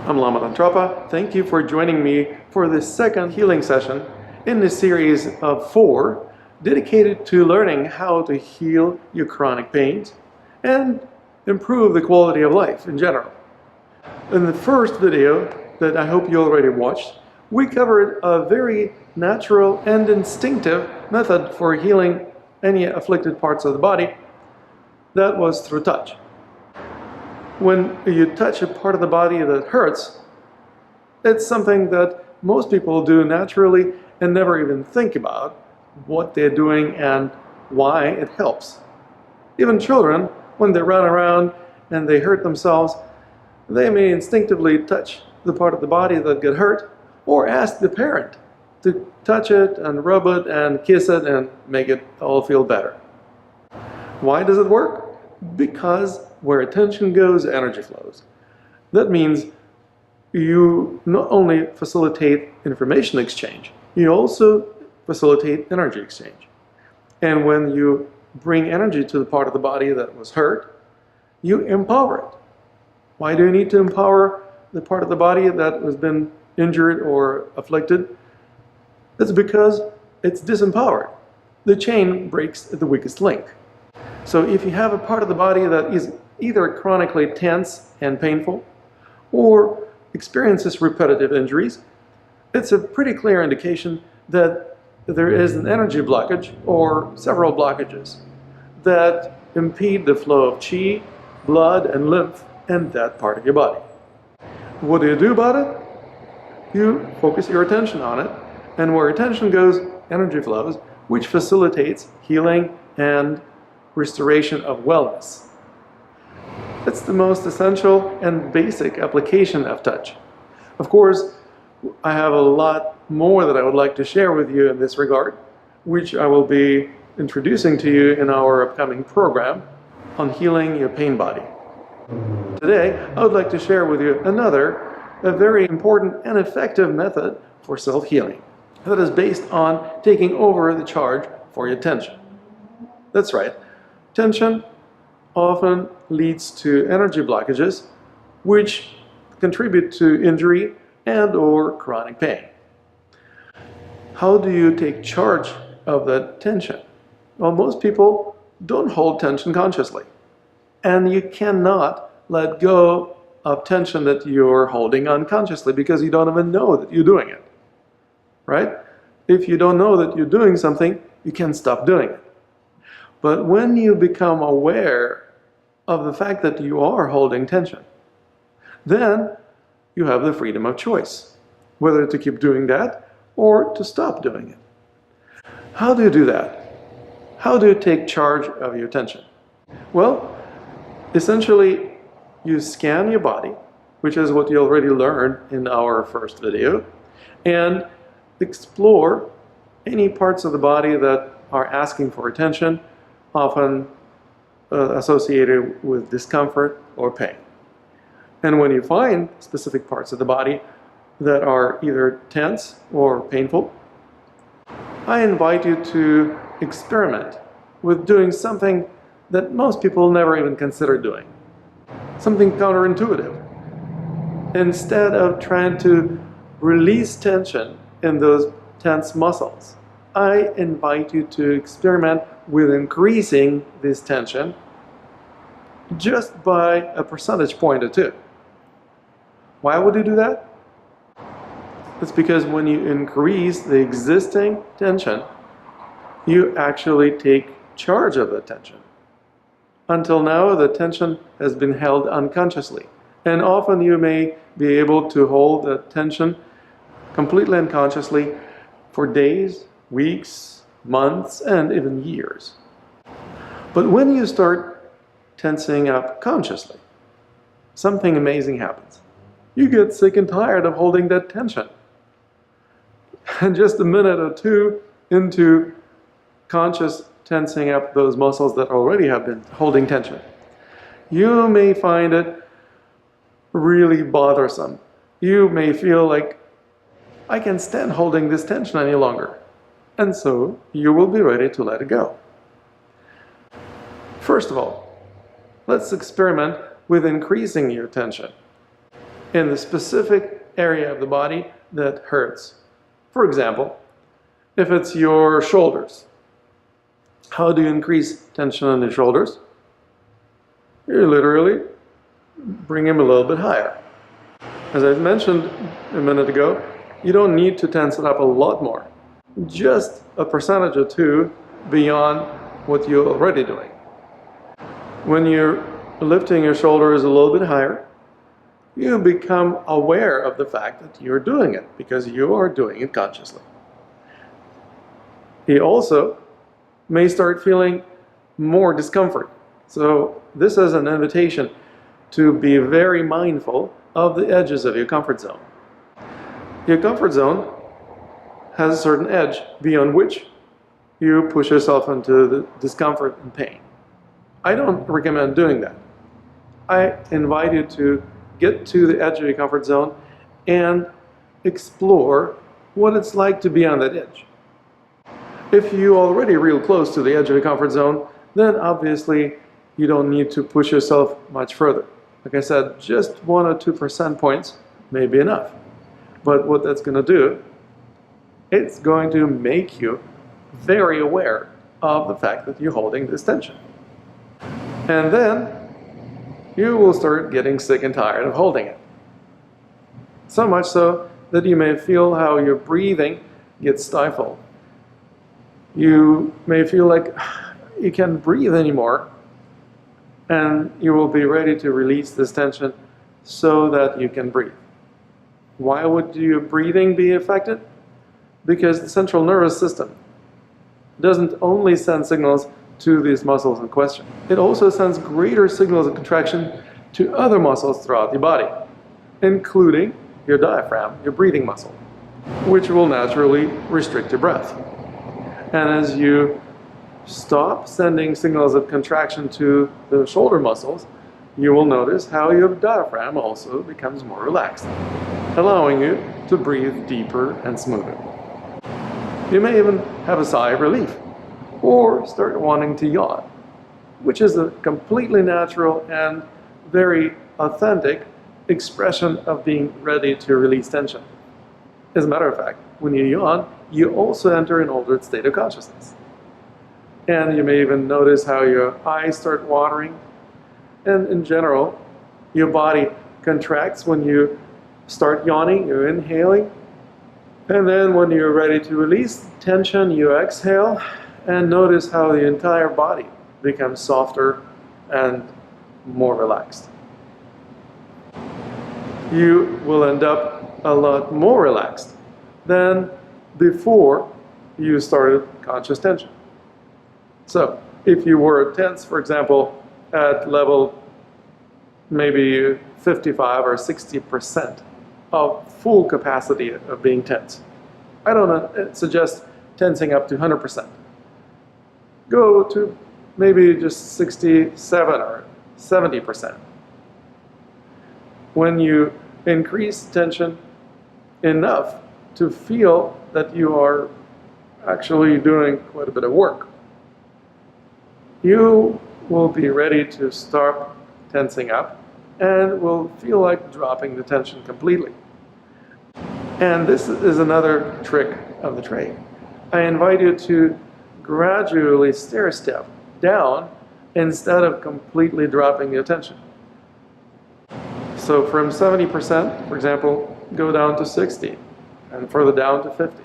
I'm Lama Tantrapa. Thank you for joining me for this second healing session in this series of 4 dedicated to learning how to heal your chronic pains and improve the quality of life in general. In the first video that I hope you already watched, we covered a very natural and instinctive method for healing any afflicted parts of the body. That was through touch. When you touch a part of the body that hurts, it's something that most people do naturally and never even think about what they're doing and why it helps. Even children, when they run around and they hurt themselves, they may instinctively touch the part of the body that got hurt or ask the parent to touch it and rub it and kiss it and make it all feel better. Why does it work? Because where attention goes, energy flows. That means you not only facilitate information exchange, you also facilitate energy exchange. And when you bring energy to the part of the body that was hurt, you empower it. Why do you need to empower the part of the body that has been injured or afflicted? That's because it's disempowered. The chain breaks at the weakest link. So if you have a part of the body that is either chronically tense and painful or experiences repetitive injuries, it's a pretty clear indication that there is an energy blockage or several blockages that impede the flow of qi, blood, and lymph in that part of your body. What do you do about it? You focus your attention on it, and where attention goes, energy flows, which facilitates healing and restoration of wellness. It's the most essential and basic application of touch. Of course, I have a lot more that I would like to share with you in this regard, which I will be introducing to you in our upcoming program on healing your pain body. Today, I would like to share with you a very important and effective method for self-healing that is based on taking over the charge for your tension. That's right. Tension often leads to energy blockages, which contribute to injury and/or chronic pain. How do you take charge of that tension? Well, most people don't hold tension consciously, and you cannot let go of tension that you're holding unconsciously because you don't even know that you're doing it, right? If you don't know that you're doing something, you can't stop doing it. But when you become aware of the fact that you are holding tension, then you have the freedom of choice, whether to keep doing that or to stop doing it. How do you do that? How do you take charge of your tension? Well, essentially, you scan your body, which is what you already learned in our first video, and explore any parts of the body that are asking for attention, often associated with discomfort or pain. And when you find specific parts of the body that are either tense or painful, I invite you to experiment with doing something that most people never even consider doing. Something counterintuitive. Instead of trying to release tension in those tense muscles, I invite you to experiment with increasing this tension just by a percentage point or 2. Why would you do that? It's because when you increase the existing tension, you actually take charge of the tension. Until now, the tension has been held unconsciously, and often you may be able to hold the tension completely unconsciously for days, weeks, months, and even years. But when you start tensing up consciously, something amazing happens. You get sick and tired of holding that tension. And just a minute or 2 into conscious tensing up those muscles that already have been holding tension, you may find it really bothersome. You may feel like, I can't stand holding this tension any longer. And so you will be ready to let it go. First of all, let's experiment with increasing your tension. in the specific area of the body that hurts. For example, if it's your shoulders, how do you increase tension on the shoulders? You literally bring them a little bit higher. As I mentioned a minute ago, you don't need to tense it up a lot more. Just a percentage or two beyond what you're already doing. When you're lifting your shoulders a little bit higher, you become aware of the fact that you're doing it because you are doing it consciously. You also may start feeling more discomfort. So this is an invitation to be very mindful of the edges of your comfort zone. Your comfort zone has a certain edge beyond which you push yourself into the discomfort and pain. I don't recommend doing that. I invite you to get to the edge of your comfort zone and explore what it's like to be on that edge. If you're already real close to the edge of your comfort zone, then obviously you don't need to push yourself much further. Like I said, just 1 or 2% points may be enough. But what that's going to do, it's going to make you very aware of the fact that you're holding this tension. And then you will start getting sick and tired of holding it. So much so that you may feel how your breathing gets stifled. You may feel like you can't breathe anymore, and you will be ready to release this tension so that you can breathe. Why would your breathing be affected? Because the central nervous system doesn't only send signals to these muscles in question. It also sends greater signals of contraction to other muscles throughout the body, including your diaphragm, your breathing muscle, which will naturally restrict your breath. And as you stop sending signals of contraction to the shoulder muscles, you will notice how your diaphragm also becomes more relaxed, allowing you to breathe deeper and smoother. You may even have a sigh of relief, or start wanting to yawn, which is a completely natural and very authentic expression of being ready to release tension. As a matter of fact, when you yawn, you also enter an altered state of consciousness. And you may even notice how your eyes start watering. And in general, your body contracts when you start yawning, you're inhaling. And then when you're ready to release tension, you exhale. And notice how the entire body becomes softer and more relaxed. You will end up a lot more relaxed than before you started conscious tension. So, if you were tense, for example, at level maybe 55 or 60% of full capacity of being tense, I don't suggest tensing up to 100%. Go to maybe just 67 or 70%. When you increase tension enough to feel that you are actually doing quite a bit of work, you will be ready to start tensing up and will feel like dropping the tension completely. And this is another trick of the trade. I invite you to gradually stair-step down instead of completely dropping the attention. So from 70%, for example, go down to 60, and further down to 50,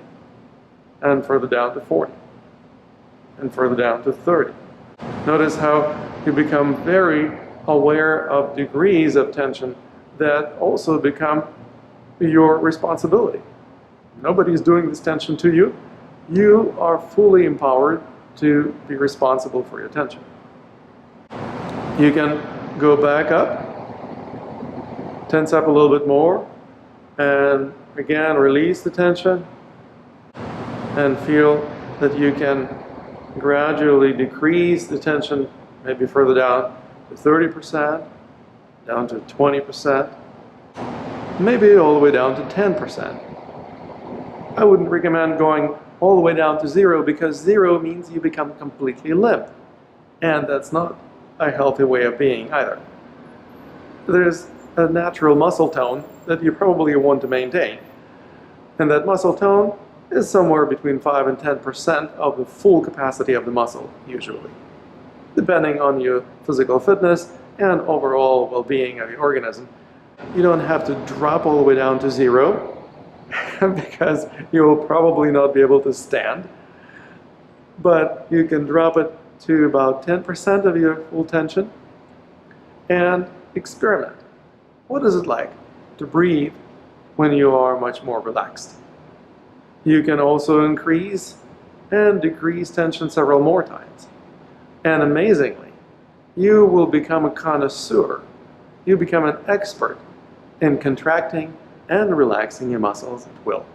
and further down to 40, and further down to 30. Notice how you become very aware of degrees of tension that also become your responsibility. Nobody's doing this tension to you. You are fully empowered to be responsible for your tension. You can go back up, tense up a little bit more, and again release the tension, and feel that you can gradually decrease the tension, maybe further down to 30%, down to 20%, maybe all the way down to 10%. I wouldn't recommend going all the way down to 0, because 0 means you become completely limp, and that's not a healthy way of being either. There's a natural muscle tone that you probably want to maintain. And that muscle tone is somewhere between 5 and 10% of the full capacity of the muscle, usually, depending on your physical fitness and overall well-being of your organism. You don't have to drop all the way down to 0 because you will probably not be able to stand, but you can drop it to about 10% of your full tension and experiment. What is it like to breathe when you are much more relaxed? You can also increase and decrease tension several more times. And amazingly, you will become a connoisseur. You become an expert in contracting and relaxing your muscles at will.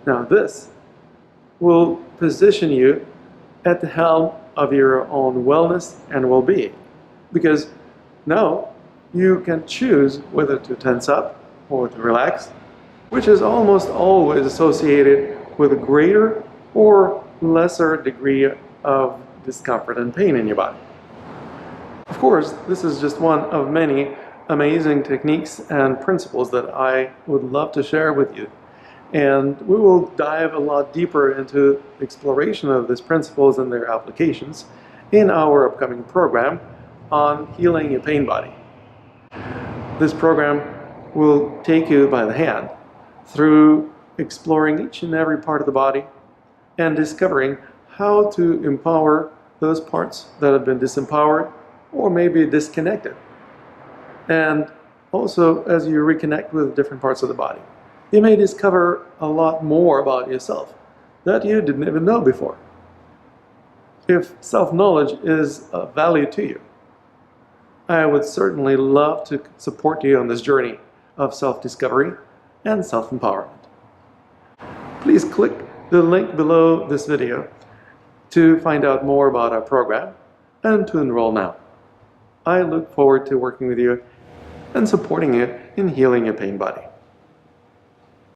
Now this will position you at the helm of your own wellness and well-being, because now you can choose whether to tense up or to relax, which is almost always associated with a greater or lesser degree of discomfort and pain in your body. Of course, this is just one of many amazing techniques and principles that I would love to share with you. And we will dive a lot deeper into exploration of these principles and their applications in our upcoming program on healing your pain body. This program will take you by the hand through exploring each and every part of the body and discovering how to empower those parts that have been disempowered or maybe disconnected. And also, as you reconnect with different parts of the body, you may discover a lot more about yourself that you didn't even know before. If self-knowledge is of value to you, I would certainly love to support you on this journey of self-discovery and self-empowerment. Please click the link below this video to find out more about our program and to enroll now. I look forward to working with you and supporting you in healing your pain body.